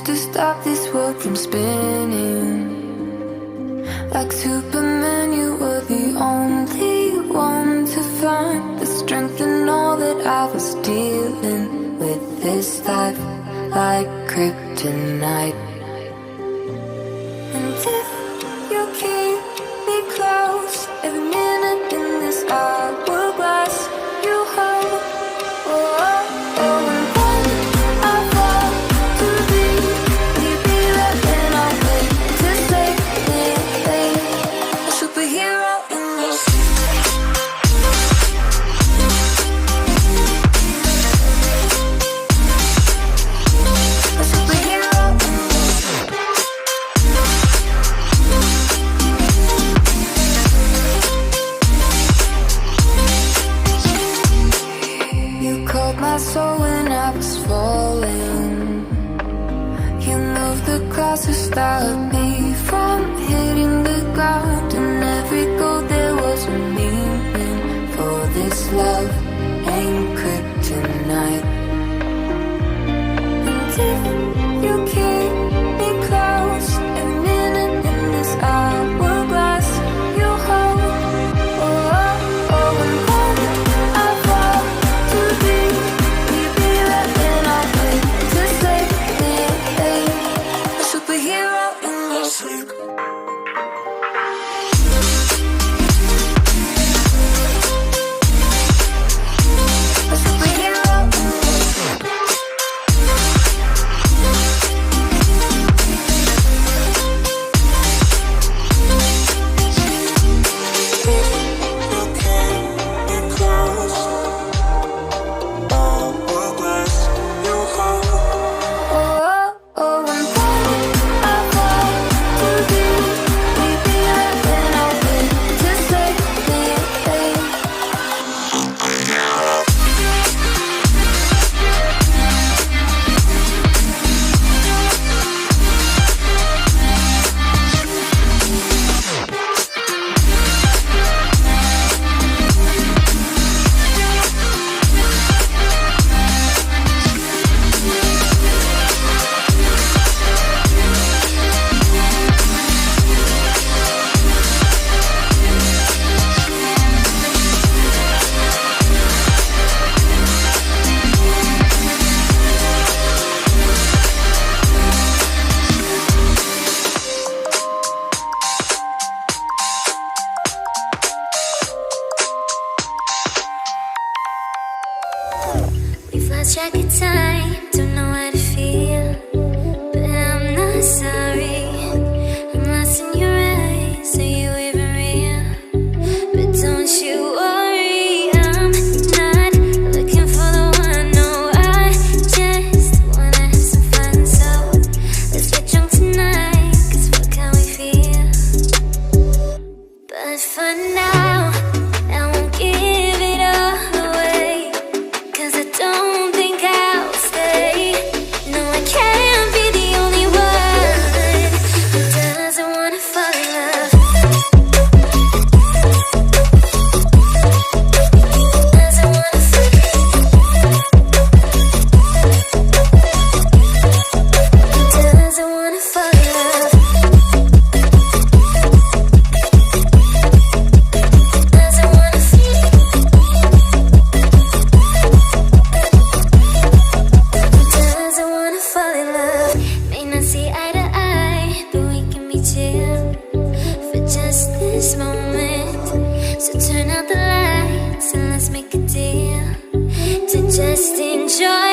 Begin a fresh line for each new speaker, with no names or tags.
to stop this world from spinning. Like Superman, you were the only one to find the strength in all that I was dealing with this life, like kryptonite. And if you keep me close, every minute in this hourglass, you hold. Oh, oh, oh, and when I fall to be, will you be there when I wait to save me, a superhero in your sleep. A superhero in your sleep. You called my soul when I was falling. You moved the clouds to stop me from hitting the ground. And every goal there was a meaning. For this love ain't kryptonite. And if you keep me close, every minute in this hourglass, you hold. Oh, oh, oh, and when I fall to be, will you be there when I wait to save me, a superhero in your sleep. A superhero in your sleep. Oh, oh, and when I fall to be, will you be there when I wait to save me,
We've lost track of time, don't know how to feel, but I'm not sorry. I'm lost in your eyes, are you even real? But don't you worry, I'm not looking for the one. No, I just wanna have some fun. So let's get drunk tonight, 'cause fuck how we feel. But for now, I won't give it all away, 'cause I don't think I'll stay. No, I can't be the only one who doesn't wanna fall in love. Doesn't wanna fall in love. Doesn't wanna fall in love. Doesn't wanna feel. Doesn't wanna fall in love. May not see eye to eye, but we can be chill for just this moment. So turn out the lights and let's make a deal to just enjoy